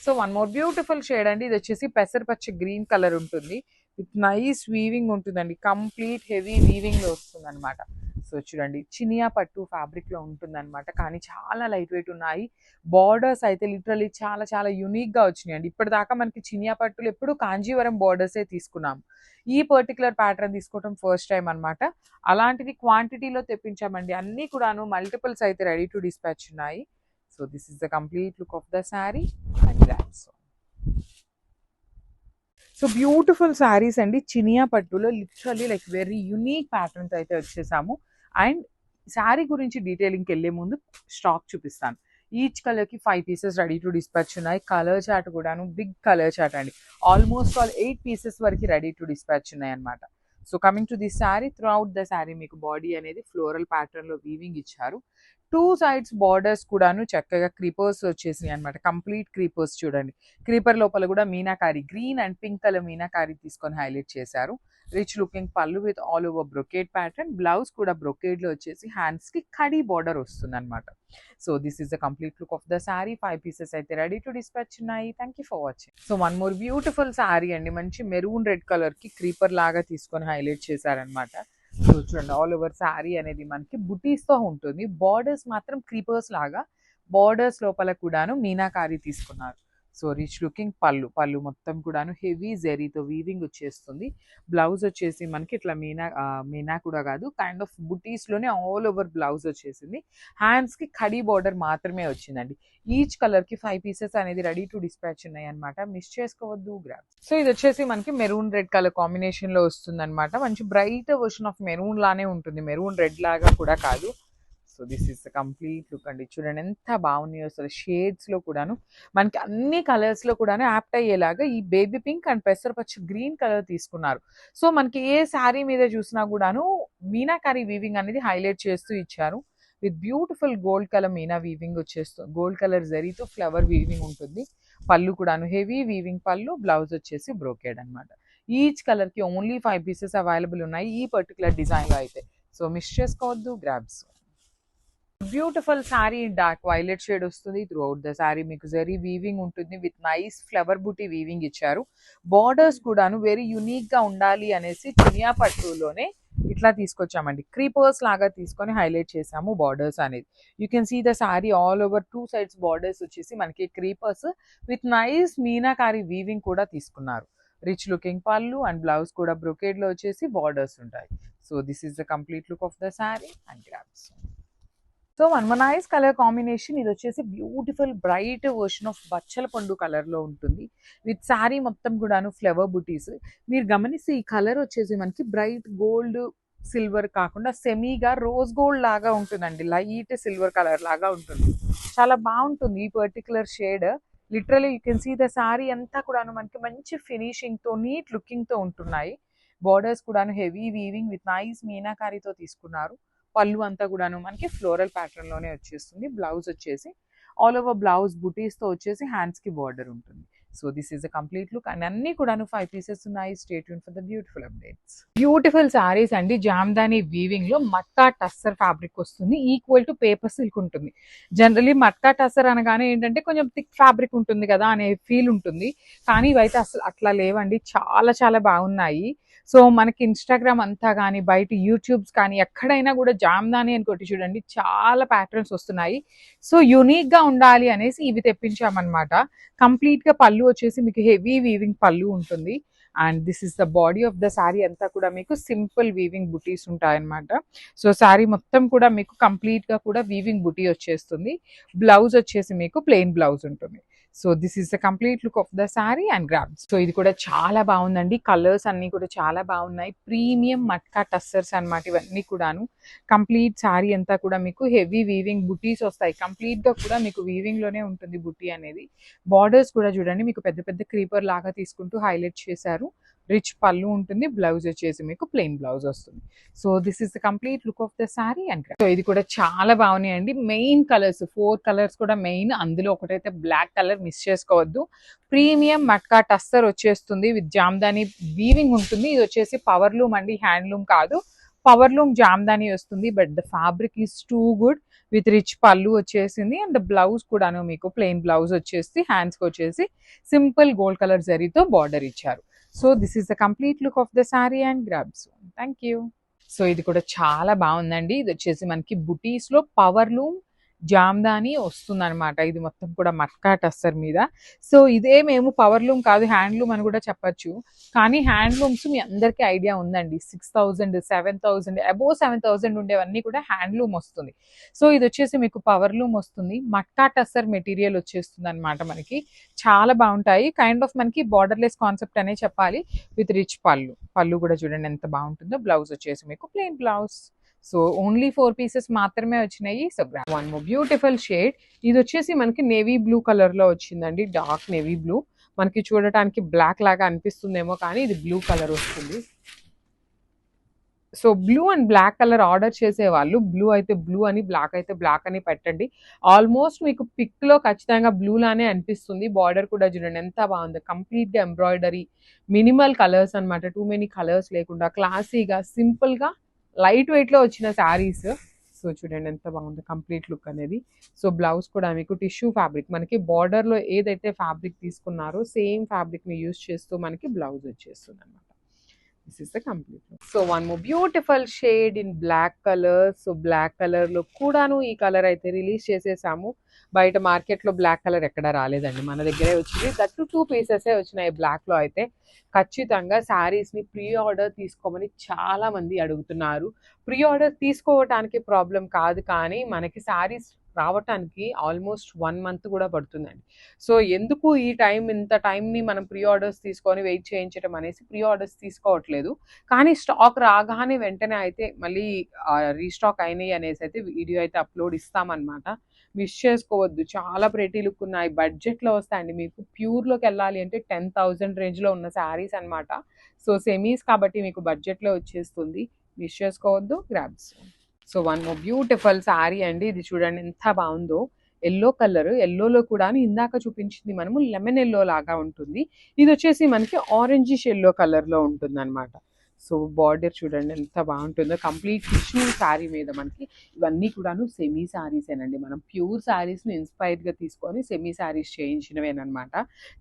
So one more beautiful shade అండి. ఇది వచ్చేసి పెసరపచ్చ గ్రీన్ కలర్ ఉంటుంది. విత్ నైస్ వీవింగ్ ఉంటుందండి. కంప్లీట్ హెవీ వీవింగ్ లో వస్తుంది అనమాట. సో చూడండి చినియా పట్టు ఫ్యాబ్రిక్ లో ఉంటుంది అనమాట. కానీ చాలా లైట్ వెయిట్ ఉన్నాయి. బార్డర్స్ అయితే లిటరలీ చాలా చాలా యునిక్ గా వచ్చినాయి అండి. ఇప్పటిదాకా మనకి చినియా పట్టులు ఎప్పుడు కాంజీవరం బార్డర్సే తీసుకున్నాం. ఈ పర్టికులర్ ప్యాటర్న్ తీసుకోవడం ఫస్ట్ టైం అనమాట. అలాంటిది క్వాంటిటీలో తెప్పించామండి. అన్ని కూడాను మల్టిపుల్స్ అయితే రెడీ టు డిస్పాచ్ ఉన్నాయి. So this is the complete look of the sari and that's all. So beautiful saris అండి. చినియా పట్టులో literally like very unique patterns అయితే వచ్చేసాము. అండ్ శారీ గురించి డీటెయిలింగ్కి వెళ్ళే ముందు స్టాక్ చూపిస్తాను. ఈచ్ కలర్కి 5 పీసెస్ రెడీ టు డిస్పాచ్ ఉన్నాయి. కలర్ చార్ట్ కూడాను బిగ్ కలర్ చార్ట్ అండి. ఆల్మోస్ట్ ఆల్ 8 పీసెస్ వరకు రెడీ టు డిస్పాచ్ ఉన్నాయి అనమాట. So coming to this sari, through out the sari మీకు బాడీ అనేది ఫ్లోరల్ ప్యాటర్న్ లో వీవింగ్ ఇచ్చారు. 2 సైడ్స్ బార్డర్స్ కూడాను చక్కగా క్రీపర్స్ వచ్చేసినాయి అనమాట. కంప్లీట్ క్రీపర్స్ చూడండి. క్రీపర్ లోపల కూడా meenakari green and pink colour meenakari తీసుకొని హైలైట్ చేశారు. రిచ్ లుకింగ్ పళ్ళు with all over brocade pattern. Blouse కూడా బ్రొకేడ్ లో వచ్చేసి హ్యాండ్స్ కి కడీ బార్డర్ వస్తుంది అనమాట. So this is the complete look of the sari. 5 pieces అయితే రెడీ టు డిస్పాచ్ ఉన్నాయి. Thank you for watching. So one more beautiful sari అండి. మంచి మెరూన్ రెడ్ కలర్ కి క్రీపర్ లాగా తీసుకొని హైలైట్ చేశారనమాట. సో చూడండి ఆల్ ఓవర్ శారీ అనేది మనకి బుటీస్ తో ఉంటుంది. బార్డర్స్ మాత్రం క్రీపర్స్ లాగా, బార్డర్స్ లోపల కూడాను మీనాకారి తీసుకున్నారు. సో రిచ్ లుకింగ్ పళ్ళు మొత్తం కూడాను హెవీ జెరీతో వీవింగ్ వచ్చేస్తుంది. బ్లౌజ్ వచ్చేసి మనకి ఇట్లా మీనా కూడా కాదు, కైండ్ ఆఫ్ బుటీస్ లోనే ఆల్ ఓవర్ బ్లౌజ్ వచ్చేసింది. హ్యాండ్స్ కి కడీ బార్డర్ మాత్రమే వచ్చిందండి. ఈచ్ కలర్ కి 5 పీసెస్ అనేది రెడీ టు డిస్పాచ్ ఉన్నాయి అనమాట. మిస్ చేసుకోవద్దు, గ్రాబ్. సో ఇది వచ్చేసి మనకి మెరూన్ రెడ్ కలర్ కాంబినేషన్ లో వస్తుంది అనమాట. మంచి బ్రైట్ వర్షన్ ఆఫ్ మెరూన్ లానే ఉంటుంది, మెరూన్ రెడ్ లాగా కూడా కాదు. So this is the complete look అండి. చూడండి ఎంత బాగున్నాయో అసలు. షేడ్స్ లో కూడాను మనకి అన్ని కలర్స్ లో కూడాను యాప్ట్ అయ్యేలాగా ఈ బేబీ పింక్ అండ్ పెసరపచ్చ గ్రీన్ కలర్ తీసుకున్నారు. సో మనకి ఏ శారీ మీద చూసినా కూడాను మీనాకారి వీవింగ్ అనేది హైలైట్ చేస్తూ ఇచ్చారు. With beautiful gold colour Meena weaving వచ్చేస్తుంది. గోల్డ్ కలర్ జరీతో ఫ్లవర్ వీవింగ్ ఉంటుంది. పళ్ళు కూడాను హెవీ వీవింగ్ పళ్ళు. బ్లౌజ్ వచ్చేసి బ్రోకేడ్ అనమాట. ఈచ్ కలర్ కి ఓన్లీ 5 పీసెస్ అవైలబుల్ ఉన్నాయి ఈ పర్టికులర్ డిజైన్ లో అయితే. సో మిస్ చేసుకోవద్దు, grabs. Beautiful sari dark violet shade వస్తుంది. త్రూ అవుట్ ద శారీ మీకు జరీ వీవింగ్ ఉంటుంది. With nice flower buti weaving ఇచ్చారు. బార్డర్స్ కూడాను వెరీ యునిక్ గా ఉండాలి అనేసి చినియా పట్టులోనే ఇట్లా తీసుకొచ్చామండి. క్రీపర్స్ లాగా తీసుకొని హైలైట్ చేసాము బార్డర్స్ అనేది. You can see the sari all over 2 sides borders వచ్చేసి మనకి creepers with nice meenakari weaving కూడా తీసుకున్నారు. Rich looking pallu and blouse కూడా బ్రొకేడ్ లో వచ్చేసి బార్డర్స్ ఉంటాయి. So this is the complete look of the sari and grabs. So one nice colour combination. ఇది వచ్చేసి బ్యూటిఫుల్ బ్రైట్ వర్షన్ ఆఫ్ బచ్చల పండు కలర్ లో ఉంటుంది. విత్ శారీ మొత్తం కూడాను ఫ్లవర్ బుటీస్. మీరు గమనిస్తే ఈ కలర్ వచ్చేసి మనకి బ్రైట్ గోల్డ్ సిల్వర్ కాకుండా సెమీగా రోజ్ గోల్డ్ లాగా ఉంటుందండి. లైట్ సిల్వర్ కలర్ లాగా ఉంటుంది. చాలా బాగుంటుంది ఈ particular shade. Literally you can see the sari అంతా కూడాను మనకి మంచి ఫినిషింగ్ తో నీట్ లుకింగ్ తో ఉంటున్నాయి. బార్డర్స్ కూడాను హెవీ వీవింగ్ విత్ నైస్ మీనాకారితో తీసుకున్నారు. పళ్ళు అంతా కూడాను మనకి ఫ్లోరల్ ప్యాటర్న్ లోనే వచ్చేస్తుంది. బ్లౌజ్ వచ్చేసి ఆల్ ఓవర్ బ్లౌజ్ బుటీస్ తో వచ్చేసి హ్యాండ్స్ కి బార్డర్ ఉంటుంది. So this is a complete look. And అన్ని కూడాను 5 పీసెస్ ఉన్నాయి. Stay tune for the beautiful updates. Beautiful saris అండి. జామ్దాని వీవింగ్ లో మట్కా టస్సర్ ఫ్యాబ్రిక్ వస్తుంది. ఈక్వల్ టు పేపర్ సిల్క్ ఉంటుంది. జనరలీ మట్కా టస్సర్ అనగానే ఏంటంటే కొంచెం థిక్ ఫ్యాబ్రిక్ ఉంటుంది కదా అనే ఫీల్ ఉంటుంది. కానీ ఇవైతే అసలు అట్లా లేవండి. చాలా చాలా బాగున్నాయి. సో మనకి ఇన్స్టాగ్రామ్ అంతా కానీ బయట యూట్యూబ్స్ కానీ ఎక్కడైనా కూడా జామ్దాని అని కొట్టి చూడండి, చాలా ప్యాటర్న్స్ వస్తున్నాయి. సో యూనిక్ గా ఉండాలి అనేసి ఇవి తెప్పించామన్నమాట. కంప్లీట్ గా పళ్ళు వచ్చేసి మీకు హెవీ వీవింగ్ పళ్ళు ఉంటుంది. And this is the body of the sari. అంతా కూడా మీకు సింపుల్ వీవింగ్ బుటీస్ ఉంటాయన్నమాట. సో శారీ మొత్తం కూడా మీకు కంప్లీట్ గా కూడా వీవింగ్ బుటీ వచ్చేస్తుంది. బ్లౌజ్ వచ్చేసి మీకు ప్లెయిన్ బ్లౌజ్ ఉంటుంది. So this is the complete look of the sari and grabs. So ఇది కూడా చాలా బాగుందండి. కలర్స్ అన్ని కూడా చాలా బాగున్నాయి. ప్రీమియం మట్కా టస్సర్స్ అన్నమాట ఇవన్నీ కూడాను. కంప్లీట్ శారీ అంతా కూడా మీకు హెవీ వీవింగ్ బుటీస్ వస్తాయి. కంప్లీట్ గా కూడా మీకు వీవింగ్ లోనే ఉంటుంది బుటీ అనేది. బార్డర్స్ కూడా చూడండి మీకు పెద్ద పెద్ద క్రీపర్ లాగా తీసుకుంటూ హైలైట్ చేశారు. రిచ్ పళ్ళు ఉంటుంది. బ్లౌజ్ వచ్చేసి మీకు ప్లెయిన్ బ్లౌజ్ వస్తుంది. So this is the complete look of the sari and so ఇది కూడా చాలా బాగున్నాయండి. మెయిన్ కలర్స్ 4 కలర్స్ కూడా మెయిన్. అందులో ఒకటైతే బ్లాక్ కలర్, మిస్ చేసుకోవద్దు. ప్రీమియం మట్కా టస్సర్ వచ్చేస్తుంది విత్ జామ్దాని వీవింగ్ ఉంటుంది. ఇది వచ్చేసి పవర్ లూమ్ అండి, హ్యాండ్లూమ్ కాదు. పవర్ లూమ్ జామ్దాని వస్తుంది, but the fabric is too good with rich పళ్ళు వచ్చేసింది. అండ్ బ్లౌజ్ కూడాను మీకు ప్లెయిన్ బ్లౌజ్ వచ్చేసి హ్యాండ్స్కి వచ్చేసి సింపుల్ గోల్డ్ కలర్ జరీతో బార్డర్ ఇచ్చారు. So this is the complete look of the sari and grabs. Thank you. So ఇది కూడా చాలా బాగుందండి. ఇది వచ్చేసి మనకి బుటీస్లో పవర్ లూమ్ జామ్దాని వస్తుందన్నమాట. ఇది మొత్తం కూడా మట్కా టస్సర్ మీద. సో ఇదే మేము పవర్ లూమ్ కాదు హ్యాండ్లూమ్ అని కూడా చెప్పచ్చు. కానీ హ్యాండ్లూమ్స్ మీ అందరికీ ఐడియా ఉందండి, 6,000 7,000 అబోవ్ 7,000 ఉండేవన్నీ కూడా హ్యాండ్లూమ్ వస్తుంది. సో ఇది వచ్చేసి మీకు పవర్ లూమ్ వస్తుంది, మట్కా టస్సర్ మెటీరియల్ వచ్చేస్తుంది అనమాట. మనకి చాలా బాగుంటాయి. కైండ్ ఆఫ్ మనకి బార్డర్లెస్ కాన్సెప్ట్ అనే చెప్పాలి విత్ రిచ్ పళ్ళు కూడా చూడండి ఎంత బాగుంటుందో. బ్లౌజ్ వచ్చేసి మీకు plain blouse. So only 4 pieces మాత్రమే వచ్చినాయి. So one more beautiful shade. ఇది వచ్చేసి మనకి నేవీ బ్లూ కలర్ లో వచ్చిందండి, డార్క్ నేవీ బ్లూ. మనకి చూడటానికి బ్లాక్ లాగా అనిపిస్తుందేమో కానీ ఇది బ్లూ కలర్ వస్తుంది. So blue and black colour order చేసే వాళ్ళు బ్లూ అయితే బ్లూ అని, బ్లాక్ అయితే బ్లాక్ అని పెట్టండి. ఆల్మోస్ట్ మీకు పిక్ లో ఖచ్చితంగా బ్లూ లానే అనిపిస్తుంది. బార్డర్ కూడా చూడండి ఎంత బాగుంది, కంప్లీట్ గా ఎంబ్రాయిడరీ, మినిమల్ కలర్స్ అనమాట, టూ మెనీ కలర్స్ లేకుండా క్లాసీగా సింపుల్ గా లైట్ వెయిట్ లో వచ్చిన శారీస్. సో చూడండి ఎంత బాగుంది కంప్లీట్ లుక్ అనేది. సో బ్లౌజ్ కూడా మీకు టిష్యూ ఫ్యాబ్రిక్, మనకి బార్డర్ లో ఏదైతే ఫ్యాబ్రిక్ తీసుకున్నారో సేమ్ ఫ్యాబ్రిక్ ని యూజ్ చేస్తూ మనకి బ్లౌజ్ వచ్చేస్తుంది అనమాట. This is the complete look. So one more beautiful shade in black colour. So black colour లో కూడాను ఈ కలర్ అయితే రిలీజ్ చేసేసాము. బయట మార్కెట్ లో బ్లాక్ కలర్ ఎక్కడ రాలేదండి, మన దగ్గరే వచ్చింది. దట్టు 2 పీసెస్ వచ్చినాయి బ్లాక్ లో అయితే. ఖచ్చితంగా శారీస్ ని ప్రీ ఆర్డర్ తీసుకోమని చాలా మంది అడుగుతున్నారు. ప్రీ ఆర్డర్ తీసుకోవటానికి ప్రాబ్లం కాదు, కానీ మనకి శారీస్ రావటానికి ఆల్మోస్ట్ 1 మంత్ కూడా పడుతుందండి. సో ఎందుకు ఈ ఇంత టైంని మనం ప్రీ ఆర్డర్స్ తీసుకొని వెయిట్ చేయించడం అనేసి ప్రీ ఆర్డర్స్ తీసుకోవట్లేదు. కానీ స్టాక్ రాగానే వెంటనే అయితే మళ్ళీ రీస్టాక్ అయినాయి అనేసి అయితే వీడియో అయితే అప్లోడ్ ఇస్తామన్నమాట. మిస్ చేసుకోవద్దు. చాలా ప్రెటీ లుక్ ఉన్నాయి, బడ్జెట్లో వస్తాయండి. మీకు ప్యూర్లోకి వెళ్ళాలి అంటే 10,000 రేంజ్లో ఉన్న శారీస్ అనమాట. సో సెమీస్ కాబట్టి మీకు బడ్జెట్లో వచ్చేస్తుంది. మిస్ చేసుకోవద్దు, grabs. So one more beautiful sari అండి. ఇది చూడండి ఎంత బాగుందో. ఎల్లో కలర్, ఎల్లోలో కూడా ఇందాక చూపించింది మనము లెమన్ ఎల్లో లాగా ఉంటుంది. ఇది వచ్చేసి మనకి ఆరెంజిష్ ఎల్లో కలర్లో ఉంటుంది అనమాట. సో బార్డర్ చూడండి ఎంత బాగుంటుందో. కంప్లీట్ టిష్యూ శారీ మీద మనకి ఇవన్నీ కూడాను సెమీ శారీసేనండి. మనం ప్యూర్ శారీస్ని ఇన్స్పైర్డ్గా తీసుకొని సెమీ శారీస్ చేయించినవేనమాట.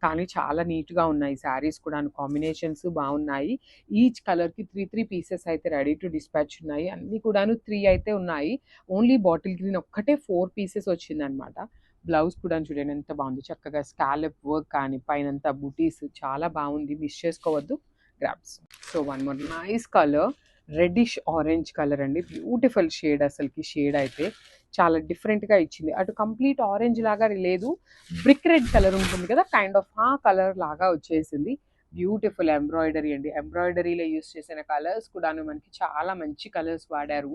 కానీ చాలా నీట్గా ఉన్నాయి శారీస్ కూడాను, కాంబినేషన్స్ బాగున్నాయి. ఈచ్ కలర్కి 3 పీసెస్ అయితే రెడీ టు డిస్పాచ్ ఉన్నాయి. అన్నీ కూడాను 3 అయితే ఉన్నాయి. ఓన్లీ బాటిల్ గ్రీన్ ఒక్కటే 4 పీసెస్ వచ్చిందనమాట. బ్లౌజ్ కూడా చూడండి ఎంత బాగుంది, చక్కగా స్కాలప్ వర్క్ కానీ పైనంతా బుటీస్ చాలా బాగుంది. మిస్ చేసుకోవద్దు, grabs. So one more nice colour, reddish orange colour అండి. బ్యూటిఫుల్ షేడ్, అసలుకి షేడ్ అయితే చాలా డిఫరెంట్గా ఇచ్చింది. అటు కంప్లీట్ ఆరెంజ్ లాగా లేదు, బ్రిక్ రెడ్ కలర్ ఉంటుంది కదా, కైండ్ ఆఫ్ ఆ కలర్ లాగా వచ్చేసింది. బ్యూటిఫుల్ ఎంబ్రాయిడరీ అండి. ఎంబ్రాయిడరీలో యూస్ చేసిన కలర్స్ కూడాను మనకి చాలా మంచి కలర్స్ వాడారు.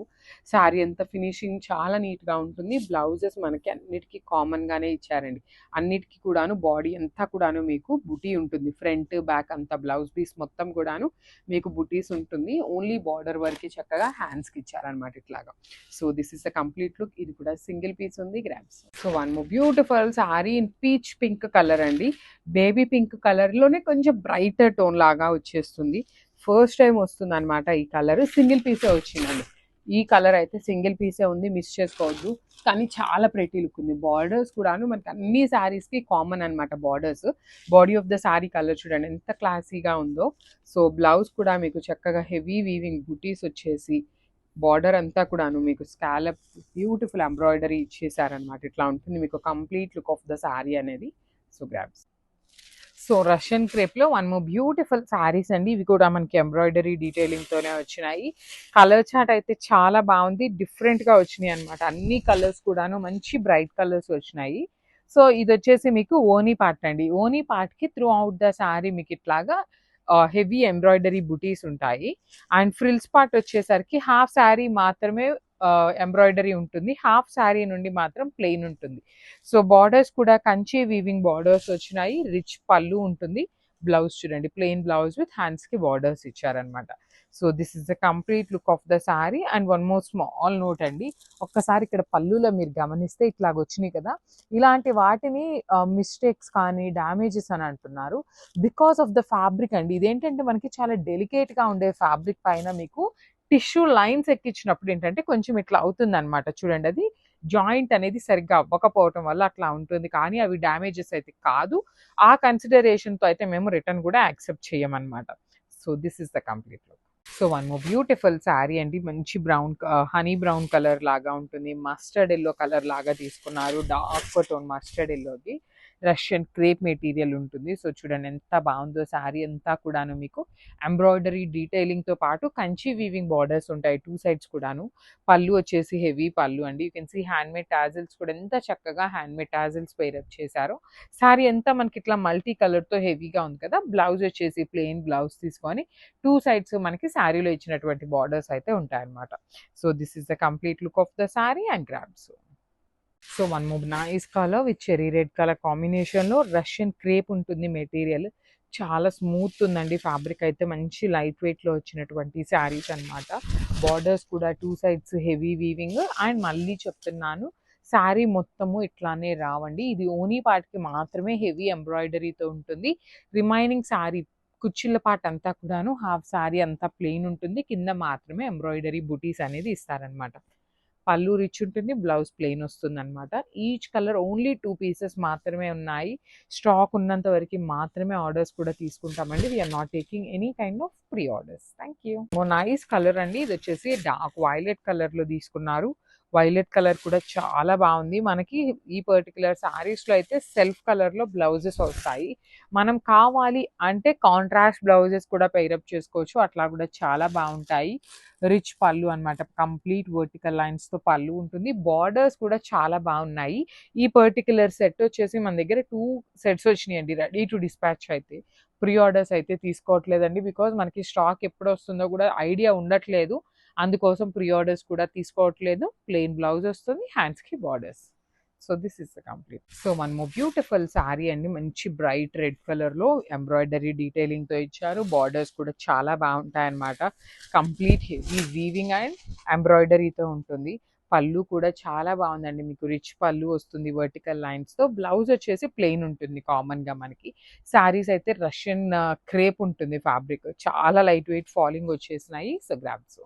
శారీ అంతా ఫినిషింగ్ చాలా నీట్గా ఉంటుంది. బ్లౌజెస్ మనకి అన్నిటికీ కామన్గానే ఇచ్చారండి. అన్నిటికీ కూడాను బాడీ అంతా కూడాను మీకు బుటీ ఉంటుంది. ఫ్రంట్ బ్యాక్ అంతా బ్లౌజ్ పీస్ మొత్తం కూడాను మీకు బుటీస్ ఉంటుంది. ఓన్లీ బార్డర్ వరకు చక్కగా హ్యాండ్స్కి ఇచ్చారనమాట ఇట్లాగా. So this is the complete look. ఇది కూడా సింగిల్ పీస్ ఉంది, grabs. So one more beautiful sari in peach pink colour అండి. బేబీ పింక్ కలర్లోనే కొంచెం బ్రైట్ టోన్ లాగా వచ్చేస్తుంది. ఫస్ట్ టైం వస్తుంది అనమాట ఈ కలర్. సింగిల్ పీసే వచ్చిందండి. ఈ కలర్ అయితే సింగిల్ పీసే ఉంది, మిస్ చేసుకోవద్దు. కానీ చాలా ప్రెటీ లుక్ ఉంది. బార్డర్స్ కూడాను మనకి అన్ని శారీస్కి కామన్ అనమాట borders. Body of the sari colour చూడండి ఎంత క్లాసీగా ఉందో. సో బ్లౌజ్ కూడా మీకు చక్కగా హెవీ వీవింగ్ బుటీస్ వచ్చేసి బార్డర్ అంతా కూడాను మీకు స్కాలప్ బ్యూటిఫుల్ ఎంబ్రాయిడరీ ఇచ్చేసారనమాట. ఇట్లా ఉంటుంది మీకు complete look of the sari అనేది. So grabs. సో రష్యన్ క్రేప్లో వన్ మోర్ బ్యూటిఫుల్ శారీస్ అండి. ఇవి కూడా మనకి ఎంబ్రాయిడరీ డీటెయిలింగ్తోనే వచ్చినాయి. కలర్ చార్ట్ అయితే చాలా బాగుంది, డిఫరెంట్గా వచ్చినాయి అనమాట. అన్ని కలర్స్ కూడాను మంచి బ్రైట్ కలర్స్ వచ్చినాయి. సో ఇది వచ్చేసి మీకు ఓనీ పార్ట్ అండి. ఓనీ పార్ట్కి త్రూ అవుట్ ద శారీ మీకు ఇట్లాగా హెవీ ఎంబ్రాయిడరీ బుటీస్ ఉంటాయి. అండ్ ఫ్రిల్స్ పార్ట్ వచ్చేసరికి హాఫ్ శారీ మాత్రమే ఎంబ్రాయిడరీ ఉంటుంది, హాఫ్ శారీ నుండి మాత్రం ప్లెయిన్ ఉంటుంది. సో బార్డర్స్ కూడా కంచి వీవింగ్ బార్డర్స్ వచ్చినాయి. రిచ్ పళ్ళు ఉంటుంది. బ్లౌజ్ చూడండి ప్లెయిన్ బ్లౌజ్ విత్ హ్యాండ్స్కి బార్డర్స్ ఇచ్చారనమాట. So this is the complete look of the sari. And one more small note అండి, ఒక్కసారి ఇక్కడ పళ్ళులో మీరు గమనిస్తే ఇట్లాగ వచ్చినాయి కదా, ఇలాంటి వాటిని మిస్టేక్స్ కానీ డ్యామేజెస్ అని అంటున్నారు. బికాస్ ఆఫ్ ద ఫ్యాబ్రిక్ అండి. ఇదేంటంటే మనకి చాలా డెలికేట్గా ఉండే ఫ్యాబ్రిక్ పైన మీకు టిష్యూ లైన్స్ ఎక్కించినప్పుడు ఏంటంటే కొంచెం ఇట్లా అవుతుందనమాట. చూడండి అది జాయింట్ అనేది సరిగ్గా అవ్వకపోవటం వల్ల అట్లా ఉంటుంది. కానీ అవి డ్యామేజెస్ అయితే కాదు. ఆ కన్సిడరేషన్‌తో అయితే మేము రిటర్న్ కూడా యాక్సెప్ట్ చేయమనమాట. So, this is the complete look. So, one more beautiful sari అండి. మంచి హనీ బ్రౌన్ కలర్ లాగా ఉంటుంది. మస్టర్డ్ యెల్లో కలర్ లాగా తీసుకున్నారు. డార్క్ టోన్ మస్టర్డ్ యెల్లోకి రష్యన్ క్రేప్ మెటీరియల్ ఉంటుంది. సో, చూడండి ఎంత బావుందో శారీ అంతా కూడాను మీకు ఎంబ్రాయిడరీ డీటెయిలింగ్‌తో పాటు కంచి వీవింగ్ బార్డర్స్ ఉంటాయి 2 సైడ్స్ కూడాను. పళ్ళు వచ్చేసి హెవీ పళ్ళు అండి. You can see handmade tassels కూడా ఎంత చక్కగా హ్యాండ్‌మేడ్ టాజిల్స్ పెయిరప్ చేశారో. శారీ అంతా మనకి ఇట్లా మల్టీ కలర్‌తో హెవీగా ఉంది కదా! బ్లౌజ్ వచ్చేసి ప్లెయిన్ బ్లౌజ్ తీసుకొని 2 సైడ్స్ మనకి శారీలో ఇచ్చినటువంటి బార్డర్స్ అయితే ఉంటాయన్నమాట. So, this is the complete look of the sari and grabs. So, one more nice colour with cherry red colour కాంబినేషన్‌లో రష్యన్ క్రేప్ ఉంటుంది మెటీరియల్. చాలా స్మూత్ ఉందండి. ఫ్యాబ్రిక్ అయితే మంచి లైట్ వెయిట్‌లో వచ్చినటువంటి శారీస్ అన్నమాట. బార్డర్స్ కూడా 2 సైడ్స్ హెవీ వీవింగ్ అండ్ మళ్ళీ చెప్తున్నాను శారీ మొత్తము ఇట్లానే రావండి. ఇది ఓనీ పార్ట్‌కి మాత్రమే హెవీ ఎంబ్రాయిడరీతో ఉంటుంది. రిమైనింగ్ శారీ కుచ్చిళ్ళ పార్ట్ అంతా కూడాను హాఫ్ శారీ అంతా ప్లెయిన్ ఉంటుంది. కింద మాత్రమే ఎంబ్రాయిడరీ బుటీస్ అనేది ఇస్తారనమాట. పళ్ళు రిచ్ ఉంటుంది. బ్లౌజ్ ప్లెయిన్ వస్తుందనమాట. ఈచ్ కలర్ ఓన్లీ 2 పీసెస్ మాత్రమే ఉన్నాయి. స్టాక్ ఉన్నంత వరకి మాత్రమే ఆర్డర్స్ కూడా తీసుకుంటామండి. We are not taking any kind of pre orders. Thank you. Nice colour అండి. ఇది వచ్చేసి డార్క్ వైలెట్ కలర్‌లో తీసుకున్నారు. వైలెట్ కలర్ కూడా చాలా బావుంది. మనకి ఈ పర్టిక్యులర్ శారీస్‌లో అయితే సెల్ఫ్ కలర్‌లో బ్లౌజెస్ వస్తాయి. మనం కావాలి అంటే కాంట్రాస్ట్ బ్లౌజెస్ కూడా పెయిరప్ చేసుకోవచ్చు. అట్లా కూడా చాలా బావుంటాయి. రిచ్ పళ్ళు అన్నమాట. కంప్లీట్ వర్టికల్ లైన్స్‌తో పళ్ళు ఉంటుంది. బార్డర్స్ కూడా చాలా బాగున్నాయి. ఈ పర్టిక్యులర్ సెట్ వచ్చేసి మన దగ్గర 2 సెట్స్ వచ్చినాయండి. రెడీ టు డిస్పాచ్ అయితే. ప్రీ ఆర్డర్స్ అయితే తీసుకోవట్లేదండి. బికాజ్ మనకి స్టాక్ ఎప్పుడొస్తుందో కూడా ఐడియా ఉండట్లేదు. అందుకోసం ప్రీ ఆర్డర్స్ కూడా తీసుకోవట్లేదు. ప్లెయిన్ బ్లౌజ్ వస్తుంది. హ్యాండ్స్‌కి borders. So, this is the complete. So, one more beautiful sari అండి. మంచి బ్రైట్ రెడ్ కలర్‌లో ఎంబ్రాయిడరీ డీటెయిలింగ్‌తో ఇచ్చారు. బార్డర్స్ కూడా చాలా బాగుంటాయన్నమాట. కంప్లీట్ హెవీ వీవింగ్ అండ్ ఎంబ్రాయిడరీతో ఉంటుంది. పళ్ళు కూడా చాలా బాగుందండి. మీకు రిచ్ పళ్ళు వస్తుంది వర్టికల్ లైన్స్‌తో. బ్లౌజ్ వచ్చేసి ప్లెయిన్ ఉంటుంది కామన్‌గా మనకి. శారీస్ అయితే రష్యన్ క్రేప్ ఉంటుంది ఫ్యాబ్రిక్. చాలా లైట్ వెయిట్ ఫాలింగ్ వచ్చేసినాయి. So, grabs.